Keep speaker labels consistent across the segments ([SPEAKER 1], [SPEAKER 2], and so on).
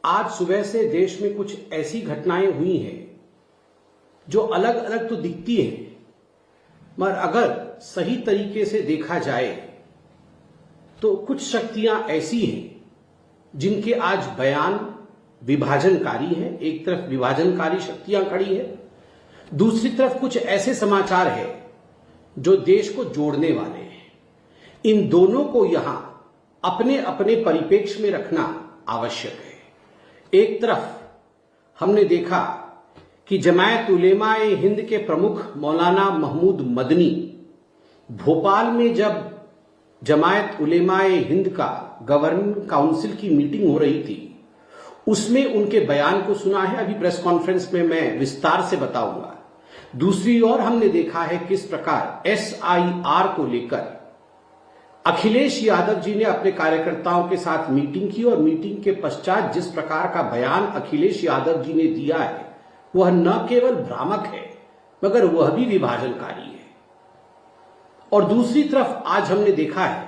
[SPEAKER 1] आज सुबह से देश में कुछ ऐसी घटनाएं हुई हैं जो अलग अलग तो दिखती हैं, मगर अगर सही तरीके से देखा जाए तो कुछ शक्तियां ऐसी हैं जिनके आज बयान विभाजनकारी हैं। एक तरफ विभाजनकारी शक्तियां खड़ी है, दूसरी तरफ कुछ ऐसे समाचार है जो देश को जोड़ने वाले हैं। इन दोनों को यहां अपने अपने परिप्रेक्ष्य में रखना आवश्यक है। एक तरफ हमने देखा कि जमायत उलेमाए हिंद के प्रमुख मौलाना महमूद मदनी भोपाल में जब जमायत उलेमाए हिंद का गवर्निंग काउंसिल की मीटिंग हो रही थी, उसमें उनके बयान को सुना है। अभी प्रेस कॉन्फ्रेंस में मैं विस्तार से बताऊंगा। दूसरी ओर हमने देखा है किस प्रकार SIR को लेकर अखिलेश यादव जी ने अपने कार्यकर्ताओं के साथ मीटिंग की और मीटिंग के पश्चात जिस प्रकार का बयान अखिलेश यादव जी ने दिया है वह न केवल भ्रामक है मगर वह भी विभाजनकारी है। और दूसरी तरफ आज हमने देखा है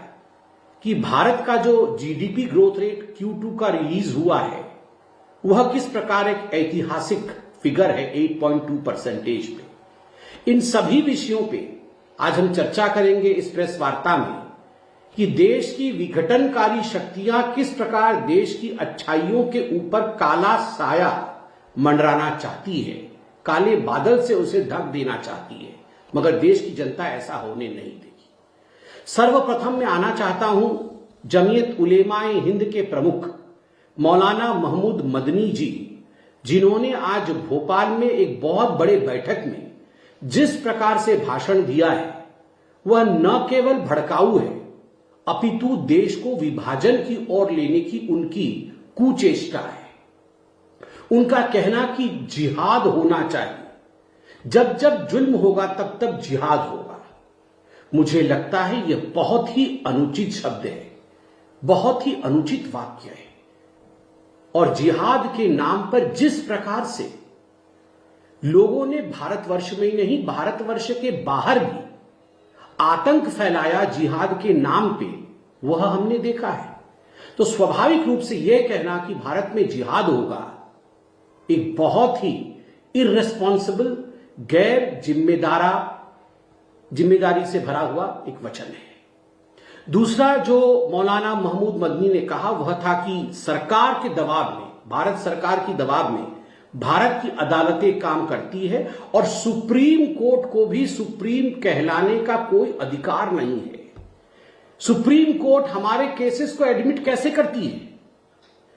[SPEAKER 1] कि भारत का जो GDP ग्रोथ रेट Q2 का रिलीज हुआ है वह किस प्रकार एक ऐतिहासिक फिगर है 8.2% में। इन सभी विषयों पे आज हम चर्चा करेंगे इस प्रेस वार्ता में कि देश की विघटनकारी शक्तियां किस प्रकार देश की अच्छाइयों के ऊपर काला साया मंडराना चाहती है, काले बादल से उसे ढक देना चाहती है, मगर देश की जनता ऐसा होने नहीं देगी। सर्वप्रथम मैं आना चाहता हूं जमीयत उलेमाए हिंद के प्रमुख मौलाना महमूद मदनी जी, जिन्होंने आज भोपाल में एक बहुत बड़े बैठक में जिस प्रकार से भाषण दिया है वह न केवल भड़काऊ है अपितु देश को विभाजन की ओर लेने की उनकी कुचेष्टा है। उनका कहना कि जिहाद होना चाहिए, जब जब जुल्म होगा तब तब जिहाद होगा, मुझे लगता है यह बहुत ही अनुचित शब्द है, बहुत ही अनुचित वाक्य है। और जिहाद के नाम पर जिस प्रकार से लोगों ने भारतवर्ष में ही नहीं भारतवर्ष के बाहर भी आतंक फैलाया जिहाद के नाम पे, वह हमने देखा है। तो स्वाभाविक रूप से यह कहना कि भारत में जिहाद होगा एक बहुत ही इर्रेस्पॉन्सिबल, गैर जिम्मेदारी से भरा हुआ एक वचन है। दूसरा जो मौलाना महमूद मदनी ने कहा वह था कि सरकार के दबाव में, भारत सरकार की दबाव में भारत की अदालतें काम करती है और सुप्रीम कोर्ट को भी सुप्रीम कहलाने का कोई अधिकार नहीं है। सुप्रीम कोर्ट हमारे केसेस को एडमिट कैसे करती है?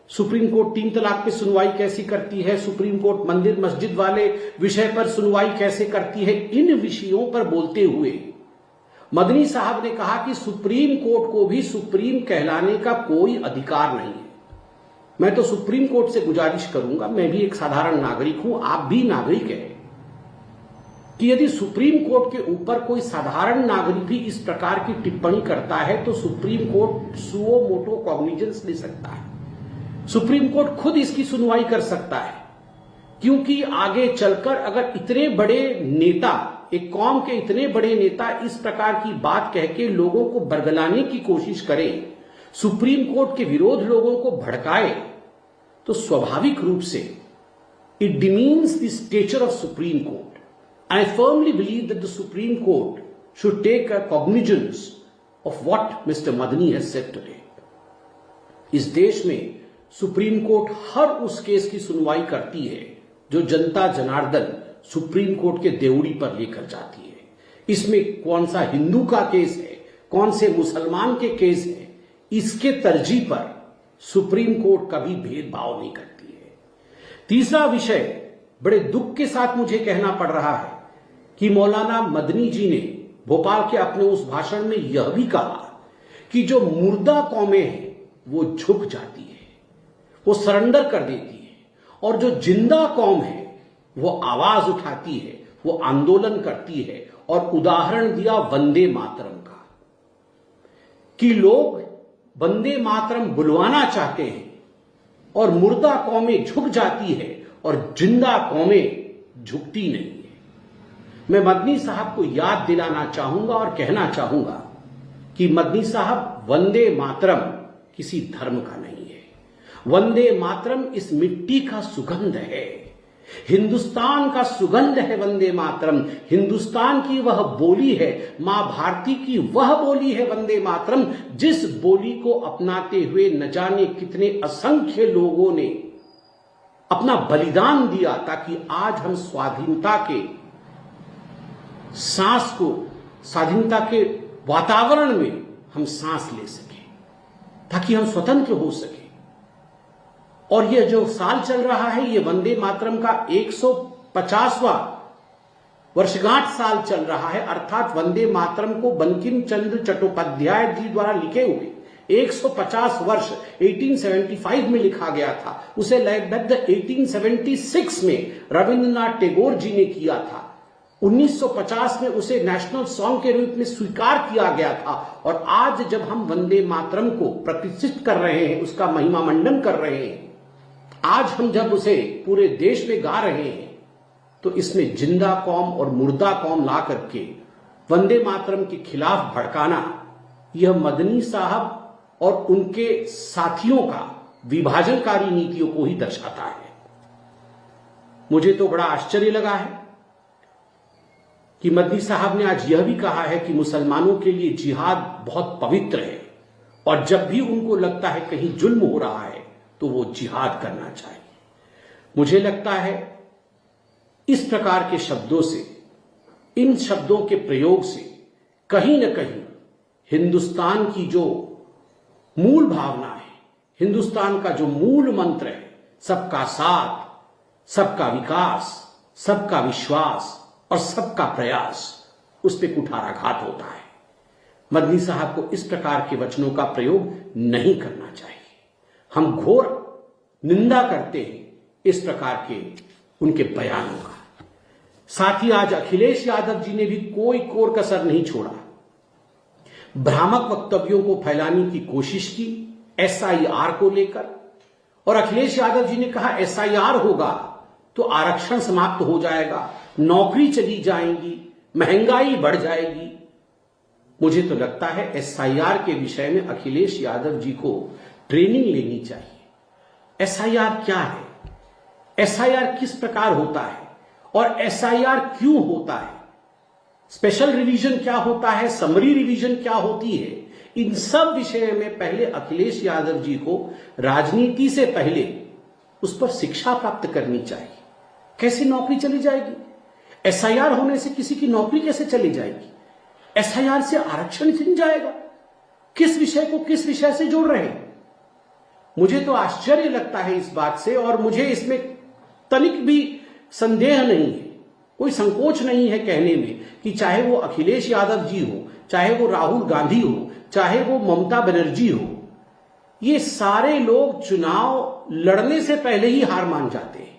[SPEAKER 1] सुप्रीम कोर्ट 3 तलाक पे सुनवाई कैसी करती है? सुप्रीम कोर्ट मंदिर मस्जिद वाले विषय पर सुनवाई कैसे करती है? इन विषयों पर बोलते हुए मदनी साहब ने कहा कि सुप्रीम कोर्ट को भी सुप्रीम कहलाने का कोई अधिकार नहीं है। मैं तो सुप्रीम कोर्ट से गुजारिश करूंगा, मैं भी एक साधारण नागरिक हूं, आप भी नागरिक हैं, कि यदि सुप्रीम कोर्ट के ऊपर कोई साधारण नागरिक भी इस प्रकार की टिप्पणी करता है तो supreme court suo motu cognizance ले सकता है। सुप्रीम कोर्ट खुद इसकी सुनवाई कर सकता है, क्योंकि आगे चलकर अगर इतने बड़े नेता, एक कौम के इतने बड़े नेता इस प्रकार की बात कह के लोगों को बरगलाने की कोशिश करें, सुप्रीम कोर्ट के विरोध लोगों को भड़काए, तो स्वाभाविक रूप से it demeans the stature of Supreme Court. I firmly believe that the Supreme Court should take a cognizance of what mister Madani has said today. इस देश में सुप्रीम कोर्ट हर उस केस की सुनवाई करती है जो जनता जनार्दन सुप्रीम कोर्ट के देवड़ी पर लेकर जाती है। इसमें कौन सा हिंदू का केस है, कौन से मुसलमान के केस है, इसके तरजीह पर सुप्रीम कोर्ट कभी भेदभाव नहीं करती है। तीसरा विषय, बड़े दुख के साथ मुझे कहना पड़ रहा है कि मौलाना मदनी जी ने भोपाल के अपने उस भाषण में यह भी कहा कि जो मुर्दा कौमें हैं वो झुक जाती है, वो सरेंडर कर देती है, और जो जिंदा कौम है वो आवाज उठाती है, वो आंदोलन करती है। और उदाहरण दिया वंदे मातरम का, कि लोग वंदे मातरम बुलवाना चाहते हैं और मुर्दा कौमें झुक जाती है और जिंदा कौमें झुकती नहीं है। मैं मदनी साहब को याद दिलाना चाहूंगा और कहना चाहूंगा कि मदनी साहब, वंदे मातरम किसी धर्म का नहीं है। वंदे मातरम इस मिट्टी का सुगंध है, हिंदुस्तान का सुगंध है वंदे मातरम। हिंदुस्तान की वह बोली है, मां भारती की वह बोली है वंदे मातरम, जिस बोली को अपनाते हुए न जाने कितने असंख्य लोगों ने अपना बलिदान दिया ताकि आज हम स्वाधीनता के सांस को, स्वाधीनता के वातावरण में हम सांस ले सके, ताकि हम स्वतंत्र हो सके। और यह जो साल चल रहा है, यह वंदे मातरम का 150वां वर्षगांठ साल चल रहा है। अर्थात वंदे मातरम को बंकिम चंद्र चट्टोपाध्याय जी द्वारा लिखे हुए 150 वर्ष 1875 में लिखा गया था, उसे लयबद्ध 1876 में रविंद्रनाथ टैगोर जी ने किया था। 1950 में उसे नेशनल सॉन्ग के रूप में स्वीकार किया गया था। और आज जब हम वंदे मातरम को प्रतिष्ठित कर रहे हैं, उसका महिमा मंडन कर रहे हैं, आज हम जब उसे पूरे देश में गा रहे हैं, तो इसमें जिंदा कौम और मुर्दा कौम ला करके वंदे मातरम के खिलाफ भड़काना, यह मदनी साहब और उनके साथियों का विभाजनकारी नीतियों को ही दर्शाता है। मुझे तो बड़ा आश्चर्य लगा है कि मदनी साहब ने आज यह भी कहा है कि मुसलमानों के लिए जिहाद बहुत पवित्र है, और जब भी उनको लगता है कहीं जुल्म हो रहा है तो वो जिहाद करना चाहिए। मुझे लगता है इस प्रकार के शब्दों से, इन शब्दों के प्रयोग से कहीं न कहीं हिंदुस्तान की जो मूल भावना है, हिंदुस्तान का जो मूल मंत्र है, सबका साथ, सबका विकास, सबका विश्वास और सबका प्रयास, उस पर कुठाराघात होता है। मदनी साहब को इस प्रकार के वचनों का प्रयोग नहीं करना चाहिए। हम घोर निंदा करते हैं इस प्रकार के उनके बयानों का। साथ ही आज अखिलेश यादव जी ने भी कोई कोर कसर नहीं छोड़ा, भ्रामक वक्तव्यों को फैलाने की कोशिश की एसआईआर को लेकर। और अखिलेश यादव जी ने कहा एसआईआर होगा तो आरक्षण समाप्त हो जाएगा, नौकरी चली जाएंगी, महंगाई बढ़ जाएगी। मुझे तो लगता है एसआईआर के विषय में अखिलेश यादव जी को ट्रेनिंग लेनी चाहिए। एसआईआर क्या है, एसआईआर किस प्रकार होता है, और एसआईआर क्यों होता है, स्पेशल रिवीजन क्या होता है, समरी रिवीजन क्या होती है, इन सब विषय में पहले अखिलेश यादव जी को राजनीति से पहले उस पर शिक्षा प्राप्त करनी चाहिए। कैसे नौकरी चली जाएगी? एसआईआर होने से किसी की नौकरी कैसे चली जाएगी? एसआईआर से आरक्षण छिन जाएगा? किस विषय को किस विषय से जोड़ रहे हैं? मुझे तो आश्चर्य लगता है इस बात से, और मुझे इसमें तनिक भी संदेह नहीं है, कोई संकोच नहीं है कहने में कि चाहे वो अखिलेश यादव जी हो, चाहे वो राहुल गांधी हो, चाहे वो ममता बनर्जी हो, ये सारे लोग चुनाव लड़ने से पहले ही हार मान जाते हैं।